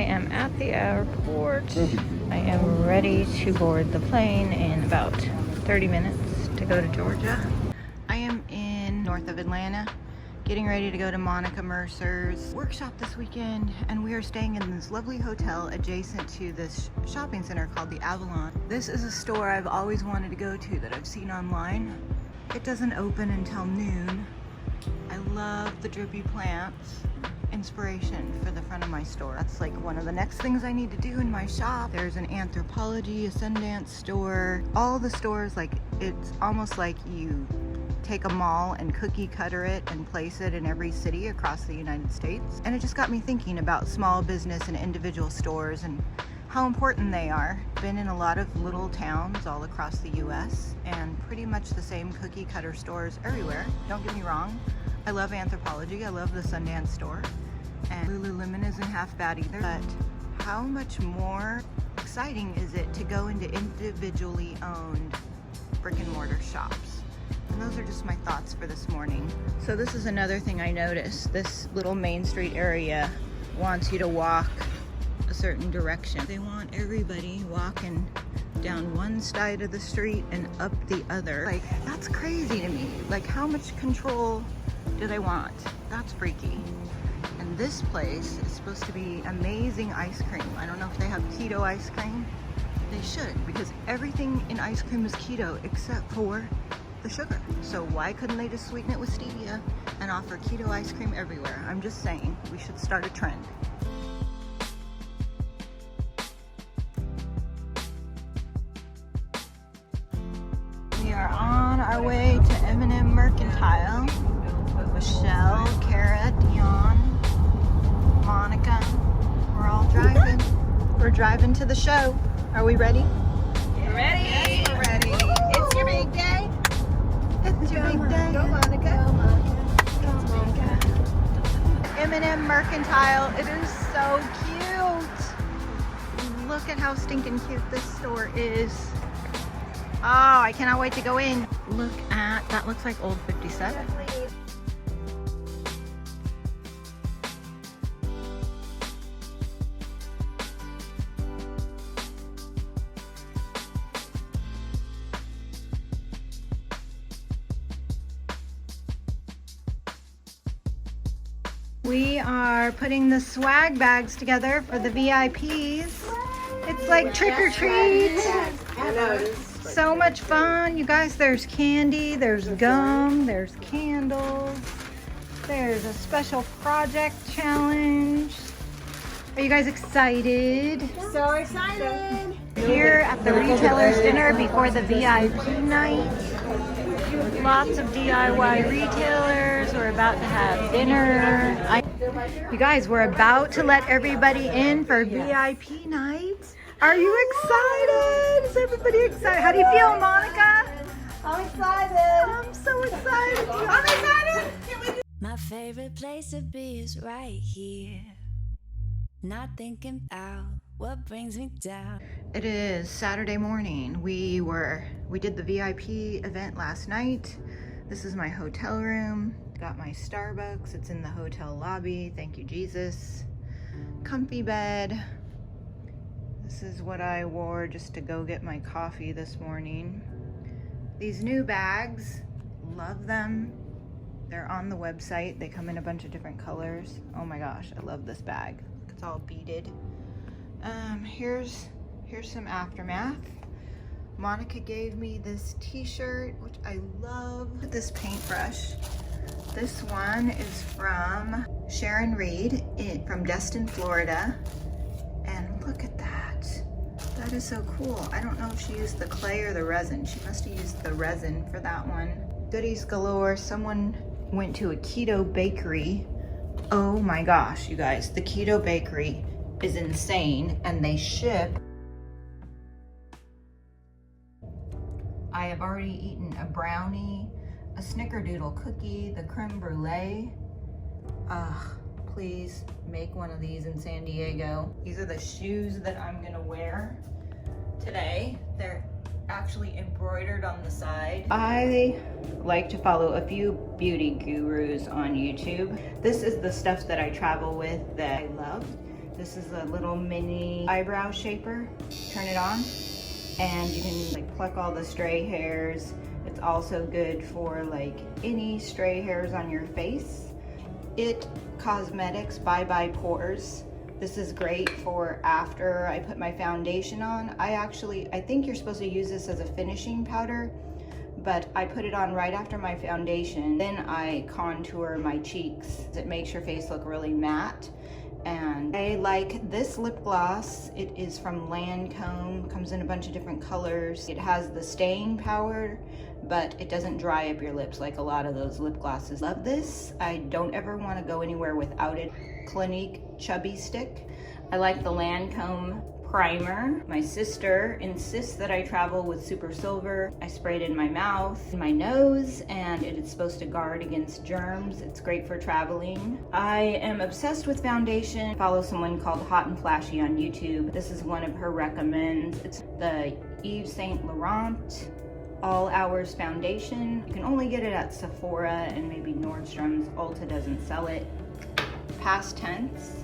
am at the airport. I am ready to board the plane in about 30 minutes to go to Georgia. I am in north of Atlanta, getting ready to go to Monica Mercer's workshop this weekend, and we are staying in this lovely hotel adjacent to this shopping center called the Avalon. This is a store I've always wanted to go to that I've seen online. It doesn't open until noon. I love the drippy plants. Inspiration for the front of my store. That's like one of the next things I need to do in my shop. There's an Anthropologie, a Sundance store. All the stores, like, it's almost like you take a mall and cookie cutter it and place it in every city across the United States. And it just got me thinking about small business and individual stores and how important they are. Been in a lot of little towns all across the US and pretty much the same cookie cutter stores everywhere. Don't get me wrong, I love Anthropologie, I love the Sundance store, and Lululemon isn't half bad either, but how much more exciting is it to go into individually owned brick and mortar shops? And those are just my thoughts for this morning. So this is another thing I noticed. This little Main Street area wants you to walk a certain direction. They want everybody walking down one side of the street and up the other. Like, that's crazy to me. Like, how much control do they want? That's freaky. And this place is supposed to be amazing ice cream. I don't know if they have keto ice cream. They should, because everything in ice cream is keto except for the sugar. So why couldn't they just sweeten it with stevia and offer keto ice cream everywhere? I'm just saying, we should start a trend. We are on our way to M&M Mercantile. Michelle, Kara, Dion, Monica, we're all driving. We're driving to the show. Are we ready? We're ready. Yes, we're ready. It's your big day. It's your big day. Go Monica. Go Monica. M&M Mercantile. It is so cute. Look at how stinking cute this store is. Oh, I cannot wait to go in. Look at, that looks like old 57. We are putting the swag bags together for the VIPs. It's like trick or treat. So much fun. You guys, there's candy, there's gum, there's candles, there's a special project challenge. Are you guys excited? So excited. Here at the retailer's dinner before the VIP night. Lots of DIY retailers. We're about to have dinner. You guys, we're about to let everybody in for VIP night. Are you excited? Is everybody excited? How do you feel, Monica? I'm excited. I'm so excited. I'm excited. My favorite place to be is right here. Not thinking about what brings me down. It is Saturday morning. We did the VIP event last night. This is my hotel room. Got my Starbucks. It's in the hotel lobby. Thank you, Jesus. Comfy bed. This is what I wore just to go get my coffee this morning. These new bags, love them. They're on the website. They come in a bunch of different colors. Oh my gosh, I love this bag. It's all beaded. Here's some aftermath. Monica gave me this t-shirt, which I love. This paintbrush. This one is from Sharon Reed from Destin, Florida. And look at that. That is so cool. I don't know if she used the clay or the resin. She must have used the resin for that one. Goodies galore. Someone went to a keto bakery. Oh my gosh, you guys. The keto bakery is insane, and they ship. I have already eaten a brownie, a snickerdoodle cookie, the creme brulee. Please make one of these in San Diego. These are the shoes that I'm gonna wear today. They're actually embroidered on the side. I like to follow a few beauty gurus on YouTube. This is the stuff that I travel with that I love. This is a little mini eyebrow shaper. Turn it on and you can like pluck all the stray hairs. It's also good for like any stray hairs on your face. It Cosmetics Bye Bye Pores. This is great for after I put my foundation on. I think you're supposed to use this as a finishing powder, but I put it on right after my foundation. Then I contour my cheeks. It makes your face look really matte. And I like this lip gloss. It is from Lancome, comes in a bunch of different colors. It has the staying power, but it doesn't dry up your lips like a lot of those lip glosses. Love this. I don't ever want to go anywhere without it. Clinique Chubby Stick. I like the Lancome primer. My sister insists that I travel with Super Silver. I spray it in my mouth, in my nose, and it is supposed to guard against germs. It's great for traveling. I am obsessed with foundation. I follow someone called Hot and Flashy on YouTube. This is one of her recommends. It's the Yves Saint Laurent All Hours Foundation. You can only get it at Sephora and maybe Nordstrom's. Ulta doesn't sell it. Past tense.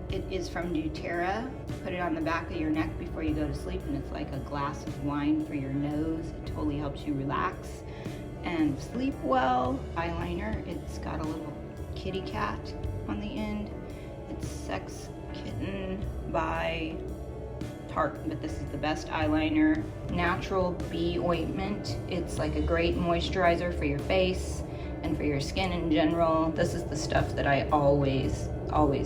It is from doTERRA. Put it on the back of your neck before you go to sleep, and it's like a glass of wine for your nose. It totally helps you relax and sleep well. Eyeliner. It's got a little kitty cat on the end. It's Sex Kitten by Tarte, but this is the best eyeliner. Natural Bee Ointment. It's like a great moisturizer for your face and for your skin in general. This is the stuff that I always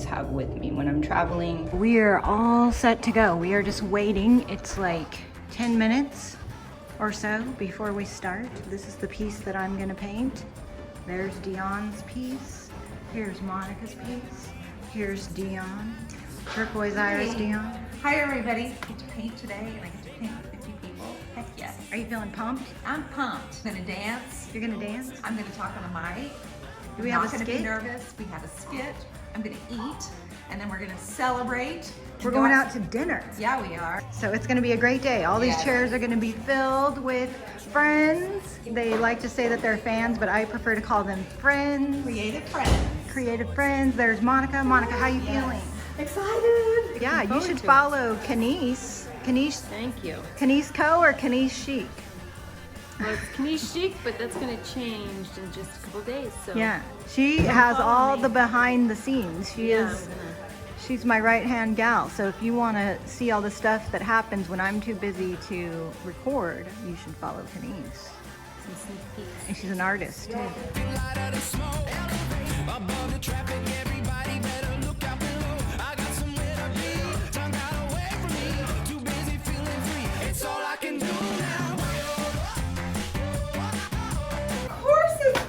have with me when I'm traveling. We are all set to go. We are just waiting. It's like 10 minutes or so before we start. This is the piece that I'm gonna paint. There's Dion's piece. Here's Monica's piece. Here's Dion. Turquoise Iris Dion. Hi everybody, I get to paint today and I get to paint with 50 people. Heck yes. Are you feeling pumped? I'm pumped. I'm gonna dance. You're gonna dance? I'm gonna talk on a mic. Do we I'm have not a gonna skit? be nervous. We have a skit. I'm gonna eat and then we're gonna celebrate. We're going out to dinner. Yeah, we are. So it's gonna be a great day. All these Yes. chairs are gonna be filled with friends. They like to say that they're fans, but I prefer to call them friends. Creative friends. Creative friends. There's Monica. Monica, how you feeling? Excited. Yeah, you should follow Kanice. Kanice, Thank you. Kanice Co or Kanice Chic? Well, it's Kanish Chic, but that's going to change in just a couple days. So Yeah, she has all the behind the scenes. She's my right-hand gal. So if you want to see all the stuff that happens when I'm too busy to record, you should follow Kanice. some sneak peeks. And she's an artist too.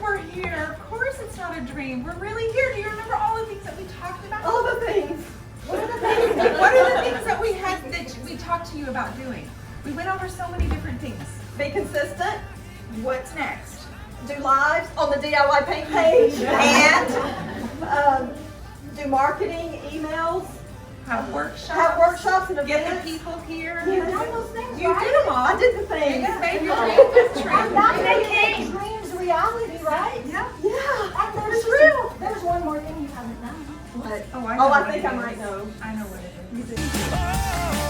We're here. Of course it's not a dream. We're really here. Do you remember all the things that we talked about? All the things. What are the things? What are the things that we had that we talked to you about doing? We went over so many different things. Be consistent. What's next? Do lives on the DIY paint page. And do marketing, emails. Have workshops. Have workshops and Get events. the people here. You've done those things, You right? did them all. I did the things. You just made your dreams true. I'm not making dreams reality, right? Yeah. Yeah. And there's It's real. There's one more thing you haven't done. What? Oh, I know Oh, I what think it I is. might know. I know what it is.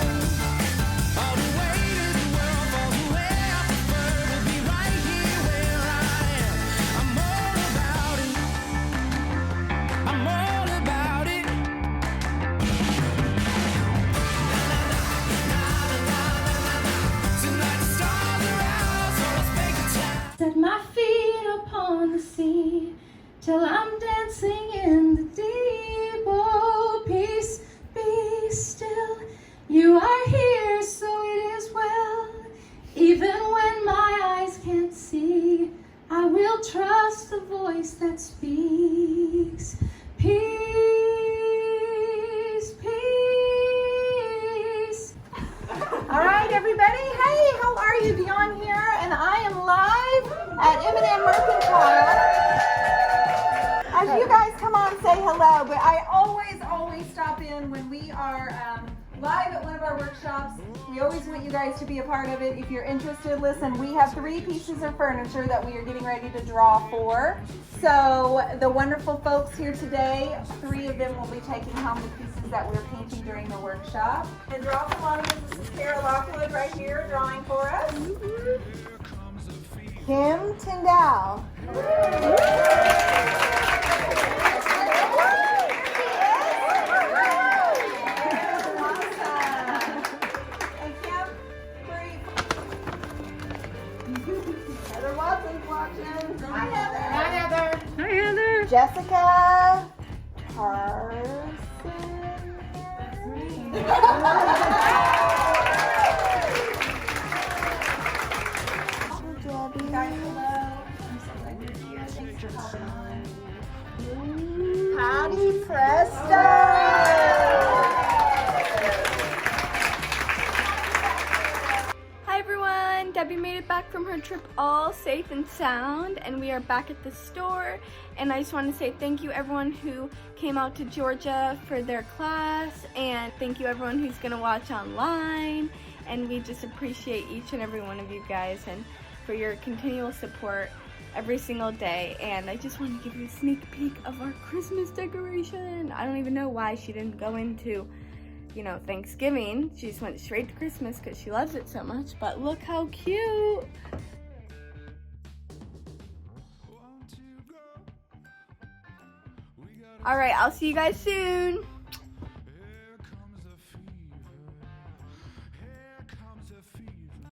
Set my feet upon the sea till I'm dancing in the deep. Oh, peace, be still. You are here, so it is well. Even when my eyes can't see, I will trust the voice that speaks. Peace, peace. All right, everybody. Hey, how are you? Dion here, and I am live at M&M Mercantile. As you guys come on, say hello. But I always stop in when we are live at one of our workshops. We always want you guys to be a part of it. If you're interested, listen, we have 3 pieces of furniture that we are getting ready to draw for. So the wonderful folks here today, 3 of them will be taking home the pieces pieces that we're painting during the workshop. And draw from audience, this is Kara Lockwood right here drawing for us. Kim Tyndall. Heather Watson's watching. Hi, Heather. Hi, Heather. Hi, Heather. Jessica Carson. Debi. Guys, hello. I'm so glad you're here. Thanks for coming on. Patty Presto. Hi everyone, Debbie made it back from her trip all safe and sound, and we are back at the store. And I just want to say thank you everyone who came out to Georgia for their class, and thank you everyone who's going to watch online. And we just appreciate each and every one of you guys and for your continual support every single day. And I just want to give you a sneak peek of our Christmas decoration. I don't even know why she didn't go into, you know, Thanksgiving. She just went straight to Christmas because she loves it so much. But look how cute. All right, I'll see you guys soon.